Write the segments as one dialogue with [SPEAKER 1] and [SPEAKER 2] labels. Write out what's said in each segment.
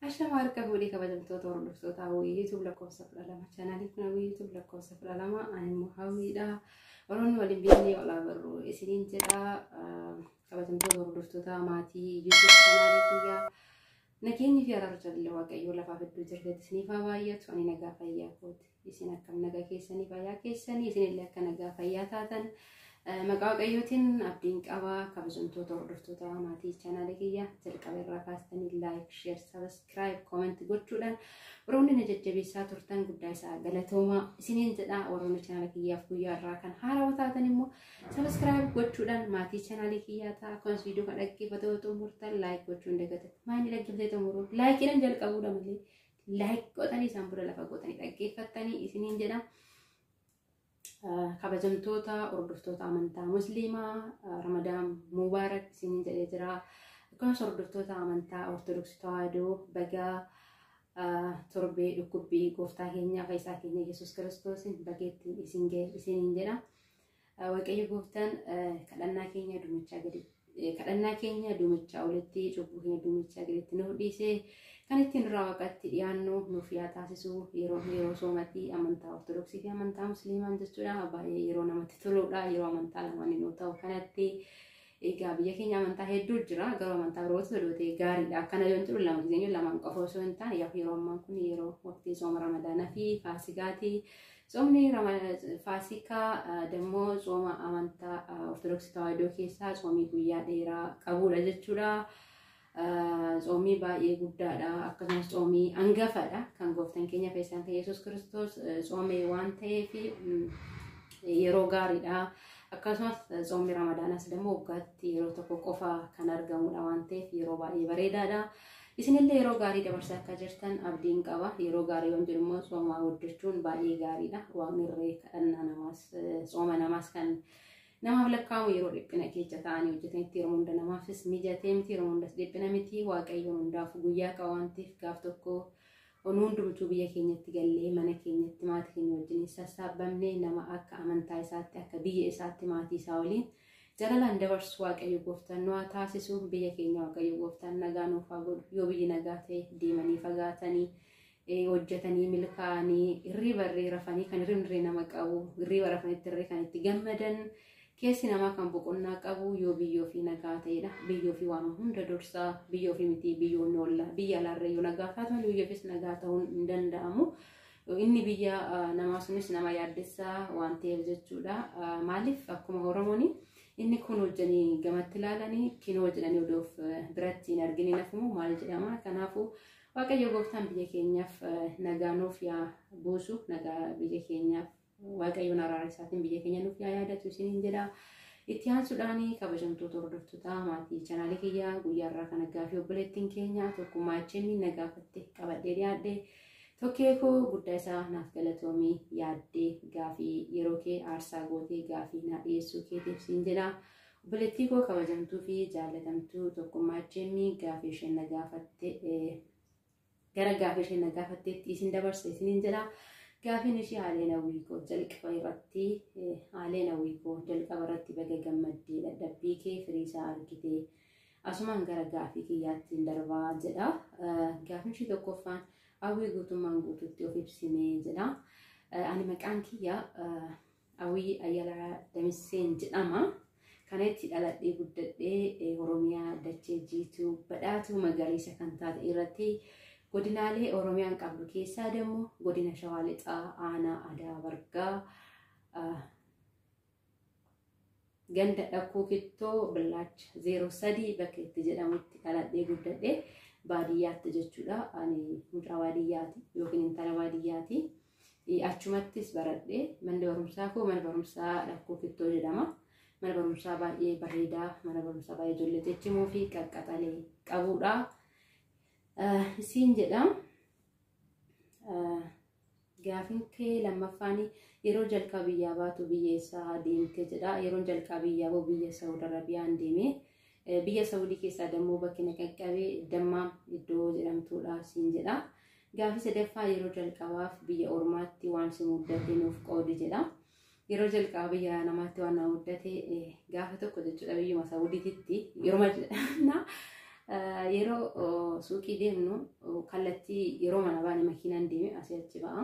[SPEAKER 1] عشان ما أركب ولي كبدل توتور لفتوتا ويوتيوب لك وصف لما شانالي كنا ويوتيوب لك وصف لما أنا محاولة ورون ولي بيني ولا برو إسرين جدا كبدل توتور لفتوتا ماتي يوتيوب شانالي كيا نكيني في رجل اللي واقعي ولا فافد بجرد سنيفا بايت وأنا نجا فيا كود يسنا كم نجا كيسني فيا كيسني يسنا اللي كان نجا فيا تاتن مقاوق أيوتين أبدينك أوا كبزنتو توردفتو ماتي channel كيا تلقى بالرافاستني لايك شير سبسكرايب كومنت قلتولن وروني نججبي ساتورتن قدايسا قلتوما سنين جدا وروني channel كيا فويا راكن حارا وتاتن مو سبسكرايب قلتولن ماتي channel كيا تا كونس فيديو كدكي فتوتو مرتل لايك قلتولن دقت ماني لقبتو مرو لايك إلن جل قبولا ملي لايك قوتاني سامبولا لفا قوتاني دقي فتاني سنين جدا kabajamtoota hordoftoota amantaa musliimaa ramadaan mubaarak isiniin jedhee jira akkasumas hordoftoota amantaa ortodoksii tawaahidoo bagaa torbee dhukkubbii gooftaa keenya fayyisaa keenya yesus kiristoosiin bageettiin isiniin jedha waaqayyo gooftaan kadhannaa keenya dumichaa olitti cubbuu keenya dumichaa gaditti nuuf dhiisee kan ittiin raawwaqatti dhiyaannu nuuf yaa taasisu yeroo soomatti amantaa ortodoksii fi amantaa musliimaan jechuudha baay'ee yeroo namatti toludha yeroo amantaa lamaan yoo ta'u kanatti egaa biyya keenya amantaa hedduu jira garuu amantaa birootti toloote gaariidha akkana yoo jiru lama giseenyu lamaan qofa osoo hin taane yeroo ammaa kun yeroo waqtii sooma ramadaanaa fi faasikaati soomni faasikaa dammoo sooma amantaa ortodoksii tawaahidoo keessaa soomii guyyaa dheeraa qabudha jechuudha. Soomii baay'ee guddaadha akkasumas soomii hangafaadha kan gooftaan keenya fayyisaan kan yesus kiristoos soomee waan ta'eef yeroo gaariidha akkasumas soomni ramadaanas dammoo waggaatti yeroo tokko qofa kan argamudha waan ta'eef yeroo baay'ee bareedaadha isinillee yeroo gaarii dabarsaa akka jirtan abdiin qaba yeroo gaarii yoon jedhu immoo soomaa hojjechuun baay'ee gaariidha waaqni irree kadhannaa namaas sooma namaas kan namaaf lakkaamu yeroo dhiphina keessa ta'anii hojjetanitti yeroo hunda namaafis mijatee miti yeroo hundas dhiphina miti waaqayyoon hundaaf guyyaa qaba waan ta'eef gaaf tokko onu hundumtuu biyya keenyatti gallee mana keenyatti maatii keenya wajjin sassaabamnee nama akka amantaa isaatti akka biyya isaatti maatii isaa waliin jalalaan dabarsu waaqayyo gooftaan nu haa taasisu biyya keenya waaqayyo gooftaan nagaa nuuf haa godhu yoo biyyi nagaa ta'e deemanii fagaatanii hojjetanii milkaa'anii hirriba irree rafanii kan hirribni nama qabu hirriba rafanitti irree kan itti gammadan keessi namaa kan boqonnaa qabu yoo biyyoo fi nagaa ta'edha biyyoo fi waan hunda dursaa biyyoo fi miti biyyoonni olla biyya alaarra yoo nagaa taatu biyyoofis nagaa ta'uun hin danda'amu inni biyya namaa sunis nama yaaddessaa waan ta'eef jechuudha maaliif akkuma oromooni inni kun hojjanii gamatti ilaalanii kinoo jedhanii odoof biratti hin argine nafumu maal jedhama kanaafuu waaqayyo gooftaan biyya keenyaaf nagaa nuuf yaa buusu nagaa biyya keenyaaf waaqayyoon araara isaatiin biyya keenya nuuf yaa yaadatu isiniin jedha itti aansuudhaanii kabajamtoota hordoftoota maatii chaanaalii kiyyaa guyyaarraa kan gaafii obboleettiin keenya tokkummaa HM nagaafatte qabadhee dhiyaadhe tokkee koo guddaa isaa naaf galatoomii yaaddee gaafii yeroo kee aarsaa gootee gaafii naa dhiyeessuu keetiif siin jedha obboleettii koo kabajamtuu fi jaallatamtuu tokkummaa HM gaafii isheen nagaafatte gara gaafii isheen nagaafatteetti isin dabarsa isiniin jedha gaafin ishee haaleen hawwiikoo jalqaba irratti haaleen hawwiikoo jalqaba irratti baga gammaddee dadhabbii kee firiisaa argitee asumaan gara gaafii kiyyaatti darbaa jedha gaafin ishee tokkoffaan hawwii guutummaan guutuutti of ibsimee jedha ani maqaan kiyya hawwii ayyalaa damisseen jedhama kanatti dhaladhee guddadhee oromiyaa dachee jiituu badhaatuu magariisa kan taate irratti godinaalee oromiyaan qabdu keessaa dammoo godina shawaa lixaa aanaa adaa bargaa ganda dhaquu kittoo billaacha 03 bakka itti jedhamutti dhaladhee guddadhee baadiyyaatti jechuudha ani mucaa baadiyyaati yookiin intala baadiyyaati achumattis baradhee manni barumsaa koo mana barumsaa dhaquu kittoo jedhama mana barumsaa baay'ee bareedaa mana barumsaa baay'ee ijoollee ciccimoo fi qaqqaxalee qabudha siin jedha gaafin kee lammaffaanii yeroo jalqaba biyyaa baatu biyyeessaa deemte jedha yeroo jalqaba biyyaa boo biyya Saawud Arabiyaan deemee biyya Saawudii keessaa dammoo bakki na qaqqabee dammaam iddoo jedhamtuudha siin jedha gaafii sadaffaa yeroo jalqabaaf biyya ormaatti waan si muddatee nuuf qoodi jedha yeroo jalqaba biyya namaatti waan na muddate gaafa tokko jechuudha biyyuma Saawudiitti yeroo yeroo suuqii deemnu kallattii yeroo mana baane makiinaan deeme asii achi ba'a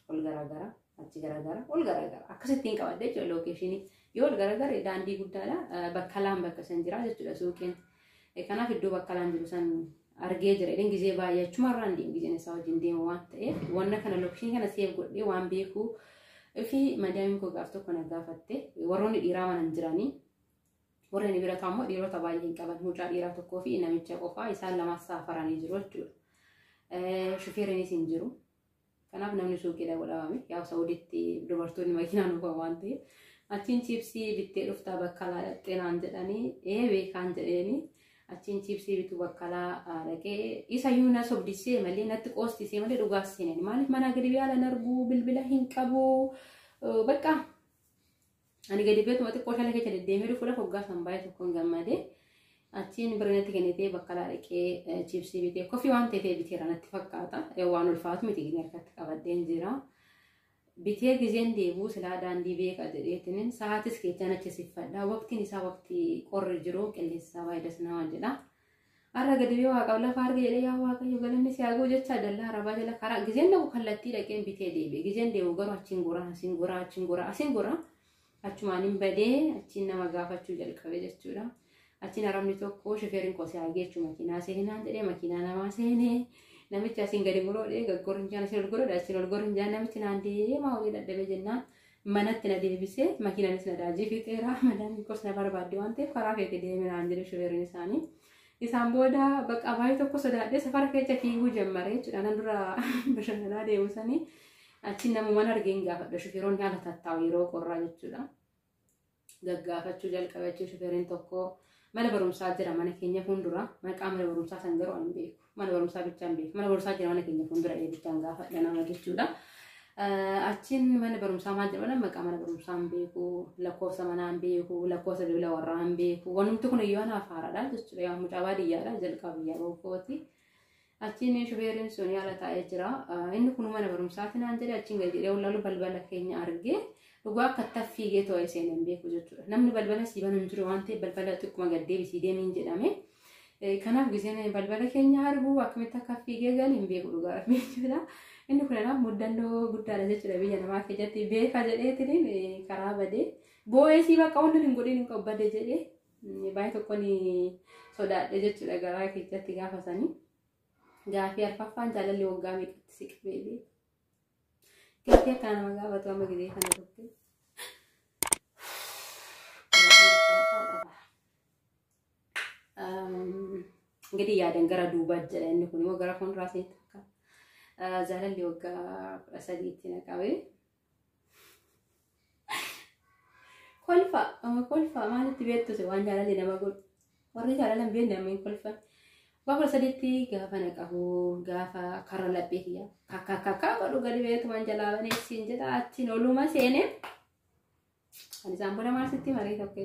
[SPEAKER 1] ol garagara achi garagara ol garagara akkasittiin qabadde jechuudha lookeeshinii yoo ol garagara daandii guddaadha bakkalaan bakka san jira jechuudha suuqiin kanaaf iddoo bakkalaan jiru san argee jira edin gizee baay'ee achumarraan deemu gizeen isaa wajjin deemu waan ta'eef wanna kana lookeeshinii kana seef godhee waan beekuu fi madaamiin koo gaaf tokko na gaafatte warroonni dhiiraa waan jiranii warreen bira taa'ammoo dhiirota baay'een qaban mucaa dhiiraa tokkoo fi namicha qofaa isaan lamas saafaranii jiru jechuudha. Shufeerinis hin jiru. Kanaaf namni suuqiidha godhamame yaa Saudiitti dubartoonni makiinaan dhufan waan ta'eef achiin chiipsii bittee dhuftaa bakkalaa dhaqxee naan jedhanii beekaan jedheeni achiin chiipsii bituu bakkalaa dhaqee isa yuuna sobdisee malee natti qoostisee malee dhugaas seenani maaliif mana gadi biyaalan arguu bilbila hin qabu bakka ani gadi beetu xiqqoo shala keessa deddeemee dhufuudha hoggaa san baay'ee tokkoon gammadee achiin birnatti kennitee bakkalaa dhaqee chiipsii bitee koffii waan ta'eef biteera natti fakkaata waan ulfaatu miti gini harkatti qabaddeen jira bitee gizeen deebuu silaa daandii beeka jedheetiniin sa'aatis keechaan achi siffadhaa waqtiin isaa waqtii qorri jiru qilleensa baay'ee nama jedha arra gadi biyoo waaqa lafa arga jedhee yaa waaqayyo galanni si haaguu jecha dallaa arabaa jala karaa gizeen dhabu kallattii dhaqeen bitee deebi'e gizeen deebu garuu achiin gura asiin gura achiin gura asiin gura achumaan badee achiin nama gaafachuu jalqabe jechuudha. Achiin arabni tokko shufeeriin koo si haagee jechuu makiinaa seenaan jedhee makiinaa namaa seenee namichi asiin gadi muroodhee gaggorin jaan asiin ol godhoodha asiin ol gorin jaan namichi naan deemaa olii dadhabee jennaan manatti na deebisee makiinaanis na daajii fixeera madaan kos na barbaadde waan ta'eef karaa feete deemee naan jedhe shufeeriin isaanii. Isaan booda bakka baay'ee tokko sodaadhee safara keessa fiiguu jalqabe jechuudha nan dura bashannanaa deebisanii. Achiin namumaan argeen gaafadha shufeeronni haala tattaa'u yeroo qorraa jechuudha. Gaggaafachuu jalqabachuu shufeeriin tokko mana barumsaa jira mana keenya fuuldura maqaa mana barumsaa san garuu hin beeku. Mana barumsaa bichaa hin beeku. Mana barumsaa jira mana keenya fuuldura bichaan gaafadha nama jechuudha. Achiin mana barumsaa maal jedhama maqaa mana barumsaa hin beeku lakkoofsa manaa hin beeku lakkoofsa bilbila warraa hin beeku wanumti kun iyyuu anaaf haaraadha jechuudha yaa mucaa baadiyyaadha jalqaba biyyaa bokooti. Achiin shufeeriin sun yaala taa'ee jira. Inni kun mana barumsaati naan jedhe achiin gadi jedhee ulaalu balbala keenya argee dhugaa akka taffiigee too'ee seenee hin beeku jechuudha. Namni balbala sii banuu hin jiru waan ta'eef balbala xiqquma gad deebisii deemiin jedhame. Kanaaf giseen balbala keenya argu akkamitti akka fiigee galee hin beeku dhugaa jechuudha. Inni kun kanaaf muddannoo guddaadha jechuudha biyya namaa keessatti beeka jedheetiin karaa badee boo'ee sii bakka wanti hin godhin hin qabbade jedhee baay'ee tokkoon sodaadhe jechuudha garaa keessatti gaafasanii. Gaafii arfaffaan jaalalli waggaa meeqatti si qabee beeku. Gaafii akka nama gaafatu amma gizee kana tokko. Gadi yaadan gara duubaa jedha inni kun immoo gara fuulduraa seetu akka. Jaalalli waggaa 13tti na qabee. Kolfa maalitti beektu waan jaalalli nama godhu. Warri jaalalan beekne amma hin kolfan. Bapak sedikit gaafa naqabu gaafa karra laphee kiyya kakka godhu gadi beetu waan jalaa siin jedha achiin oluma seene ani isaan booda maal sitti marii tokko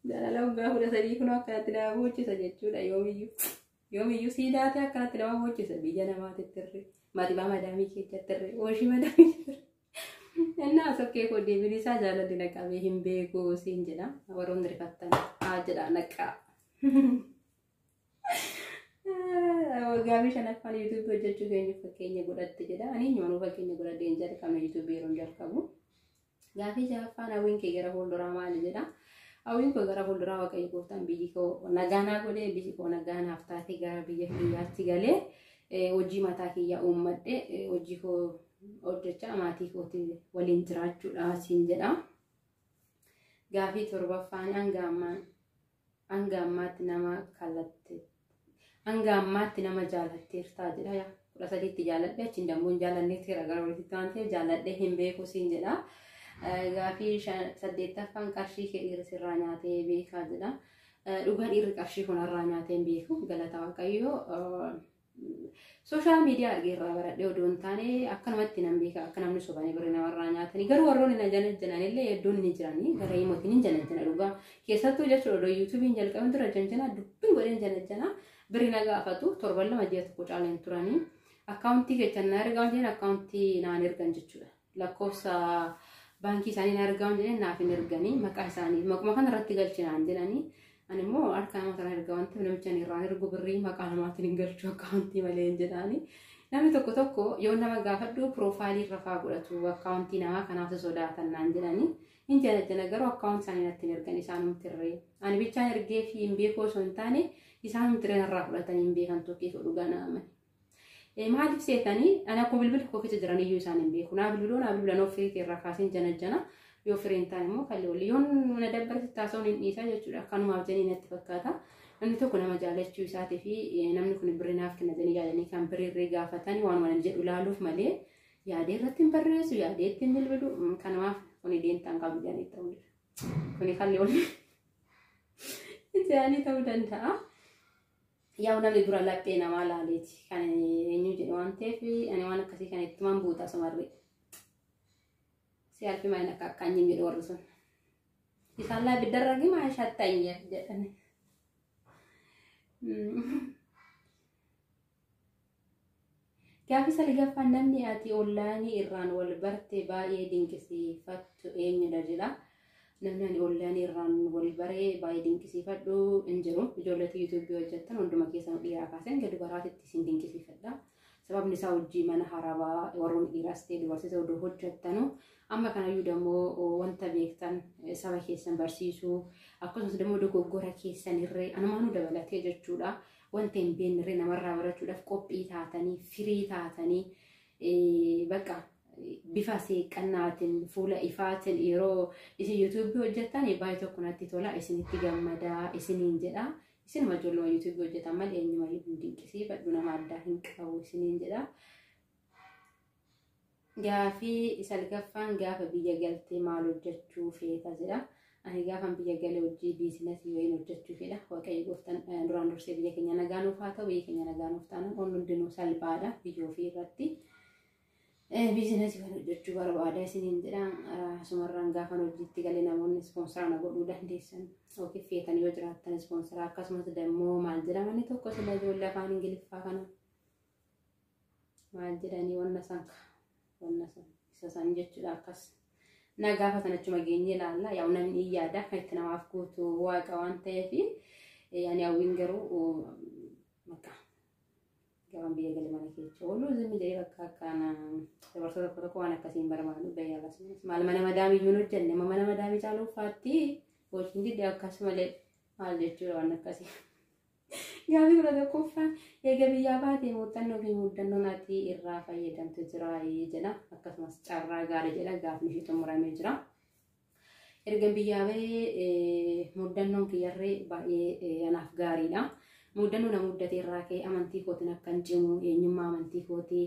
[SPEAKER 1] udah sedih kuno akan tidak bocor saja cuda yomiyu sida te akan tidak bocor saja bijana mati terre mati bama dami kita terre oshi madami enna sokke ko debiri sa jala dina kabe himbe ko sinjena waron dari katan ajada nakka gabi sana kali YouTube aja juga ini pakainya godatti jeda ani nyono pakainya godatti enjar kami YouTube beron jar kamu gabi jafa na win ke gara holdora mal jeda awin ko gara fuuldura waaqayyo gooftaan biyyi koo nagaanaa godhee biyyi koo nagaanaaf taatee gara biyya kiyyaatti galee hojii mataa kiyyaa uummadhe hojii koo hojjechaa maatii kootii waliin jiraachuudha siin jedha. Gaafii torbaffaan hanga ammaatti nama kallatte hanga ammaatti nama jaalatteertaa jedha. 13tti jaaladhe achiin dammoo hin jaalanneetti gara walitti taantee jaaladhe hin beeku siin jedha. Gaafii 8ffaan qarshii kee dhiirri sirraa nyaatee beekaa jedha. Dhugaa dhiirri qarshii kanarraa nyaateen beeku galata waaqayyoo social media argeerraa baradhee odoo hin taane akkanumatti nan beeka akka namni sobanii birrii namarraa nyaatanii garuu warroonni na janajjanan illee hedduun ni jiranii gara himootiin hin janajjana dhugaa keessattuu jechuudha odoo yuutuubiin jalqabin dura janjana dubbiin godheen janajjana birrii na gaafatu torban lama ji'a tokko caaleen turanii akkaawuntii kechan na ergaa jedheen akkaawuntii naan ergan jechuudha lakkoofsa baankii isaanii na ergaa jedheen naaf hin erganii maqaa isaanii maquma kana irratti galchinaan jedhanii ani immoo harka nama kana ergaa wanti namicha irraan ergu birrii maqaa namaatiin hin galchu akkaawuntii malee hin jedhaani namni tokko yoo nama gaafadhu piroofaayilii irra faa godhatu akkaawuntii namaa kanaaf sodaatan naan jedhanii hin janajjana garuu akkaawuntii isaanii natti hin ergan isaanumti irree ani bichaan ergee fi hin beeku osoo hin taane isaanumti irree irraa fudhatanii hin beekan tokkee dhugaa naamani. Maaliif seetanii ana akkuma bilbila koo keessa jiran iyyuu isaan hin beeku naa bilbilan ofiitii irraa kaaseen janajjana yoo fireen taane immoo kallee wali yoon na dabbarti taasisuun hin dhiisaa jechuudha akkanumaaf janii natti fakkaata namni tokko nama jaalachuu isaatii fi namni kun birrii naaf kenna janii yaadanii kan birrii gaafatanii waan waan jedhu ilaaluuf malee yaadee irratti hin barreessu yaadee ittiin bilbilu kanumaaf kuni deemtaan qabu jedhanii ta'uu jira kuni kallee wali jedhanii ta'uu danda'a. Yaa namni dura laphee namaa laaleeti kan eenyu jedhu waan ta'eef ani waan akkasii kan itti man buutaa samarree. Si alfi maina kakkanyi jedhu warri sun. Isaan laa biddarragi maa shattayya jedhani. Gaafi salgaffaan namni ati ollaanii irraan wal barte baay'ee dinqisiifattu eenyudha jedha. Namni ani ollaanii irraan wal baree baay'ee dinqisiifadhu hin jiru. Ijoolleetii yuutuubii hojjettan hunduma keessan dhiiraa kaasan gadi baraatitti isin dinqisiifadha. Sababni isaa hojii mana harabaa warroon dhiiraas ta'e dubartoota odoo hojjettanu amma kanayyuu dammoo wanta beektan saba keessan barsiisuu akkasumas dammoo dogoggora keessan irree anumaanuu dabalatee jechuudha wanta hin beekne irree namarraa barachuudhaaf qophii taatanii firii taatanii bakka bifa seeqannaatiin fuula ifaatiin yeroo isin yuutuubii hojjettan baay'ee tokko natti tola isinitti gammadaa isiniin jedha. Isin majoollee yuutuubii hojjetan malee eenyumayyuu hin dinqisiifadhu nama addaa hin qabu isiniin jedha. Gaafii salgaffaan gaafa biyya galtee maal hojjechuu feeta jedha. Ani gaafan biyya galee hojii biizinasii wayiin hojjechuu fedha. Waaqayyo gooftaan duraan dursee biyya keenya nagaa nuuf haa ta'u biyya keenya nagaa nuuf taana hundinuu salphaadha biyya ofii irratti. Biizinasii waan hojjechuu barbaada isiniin jedha. Sumarraan gaafan hojiitti galee namoonni ispoonsara na godhuu dandeessan. Ookii feetan yoo jiraattan ispoonsara akkasumas dammoo maal jedhamani tokko sila ijoollee afaan Ingiliffaa kana maal jedhanii wanna isa san jechuudha akkas na gaafatan achuma geenye ilaalla yaa namni yaada kan itti namaaf guutu waaqa waan ta'eef ani hawwiin garuu maqaa gaban biyya galee mana keessa ooluu zimmi jedhee bakka akkana dabartoota tokko waan akkasiin barbaadu bayyaa akkasumas maal mana madaamiyyuu hojjenne mana madaamii caaluu faatti hojiin didde akkasumalee maal jechuudha waan akkasii. Gaafi bira tokkoffaan eega biyyaa baatee muuxannoo fi muudannoon ati irraa fayyadamtu jira jedha akkasumas carraa gaarii jedha gaafni ishee xumuramee jira. Erga biyyaa bahee muudannoon kiyyarree baay'ee anaaf gaariidha. Muudannoo na muddate irraa ka'ee amantii kootiin akkan cimu eenyummaa amantii kootii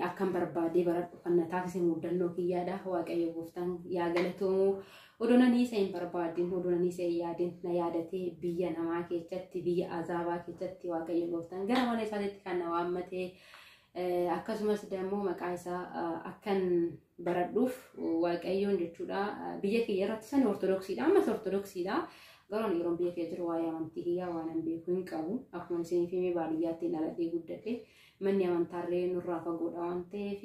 [SPEAKER 1] akkan barbaadee baradhu kan na taasise muudannoo kiyyaadha. Waaqayyo gooftaan yaa galatoomuu odoo nanii isa hin barbaadin odoo nanii isa hin yaadin na yaadatee biyya namaa keessatti biyya azaabaa keessatti waaqayyo gooftaan gara mana isaatti kan na waammatee akkasumas dammoo maqaa isaa akkan baradhuuf waaqayyoon jechuudha biyya kiyya irratti san ortodoksiidha ammas ortodoksiidha. Garuu yeroo biyya kee jiru waa'ee amantii kiyyaa waan hin beeku hin qabu akkuma isin fi baadiyyaatti dhaladhee guddadhe manni amantaarree nurraa fagoodha waan ta'eef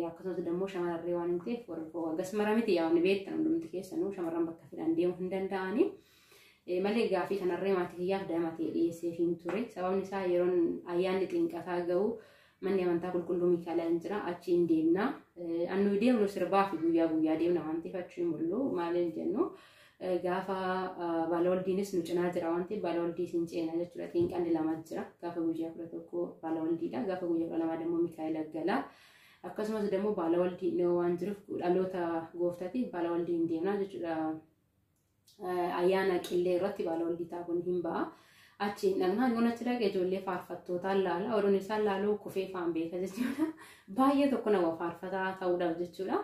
[SPEAKER 1] akkasumas dammoo shamarree waan hin ta'eef warra gas maramiti yaa'u beektan hundumti keessanuu shamarran bakka fedhan deemuu hin danda'ani malee gaafii kanarree maatii kiyyaaf damatee dhiyeessee hin ture sababni isaa yeroon ayyaanni xinqataa ga'u manni amantaa qulqulluu Miikaa'elaa hin jira achiin deemna annu deemnu sirbaa fi guyyaa deemna waan ta'eef achi hin mul'u maaliin jennu gaafa balawaldiinis nu cinaa jira waan ta'eef balawaldii siin ceena jechuudha xinqanni lama jira gaafa guyyaa 11 balawaldiidha gaafa guyyaa 12 dammoo Miikaa'el gala akkasumas dammoo balawaldii waan jiruuf dhaloota gooftaati balawaldiin deemna jechuudha ayyaana qillee irratti balawaldii taa'uun hin ba'a achiin dhangaan yoon achi dhaqee ijoollee faarfattootaan laala oduun isaan laaluu kufee faan beeka jechuudha baay'ee tokko nama faarfataa ta'uudhaaf jechuudha.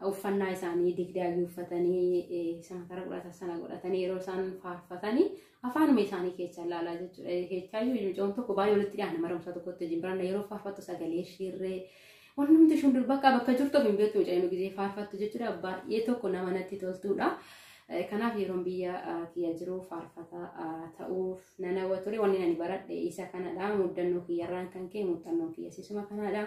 [SPEAKER 1] uffannaa isaanii digdaagii uffatanii samatara godhatan sana godhatanii yeroo isaan faarfatanii afaanuma isaanii keessa ilaalaa jechuudha. Keechaayyuu mucoon tokko baay'ee walitti dhiyaana maramsaa tokkotti jimbiraan yeroo faarfattu sagalee shirree waan namti shundur bakka jirtu hin beektu mucayinu gisee faarfattu jechuudha. Baay'ee tokko nama natti toltuudha. Kanaaf yeroon biyya kiyya jiru faarfataa ta'uuf nan hawwa ture. Wanni ani baradhe isa kanadha. Muddannoo kiyyarraan kan ka'e muuxannoo kiyya sisuma kanadha.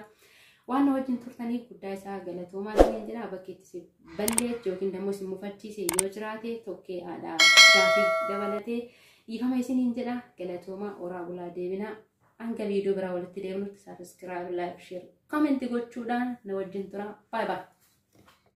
[SPEAKER 1] Waan wajjin turtanii guddaa isaa galatoomaa ta'een jedha. Bakki itti balleetti yookiin immoo isin mufachiise yoo jiraate tokkee aadaa gaafii dabalatee dhiifama isiniin jedha. Galatoomaa oraa bulaa deebina. Hanga viidiyoo biraa walitti deemnutti saabskiraayib, laayik, sheer, koomentii gochuudhaan na wajjin tura. Baay baay.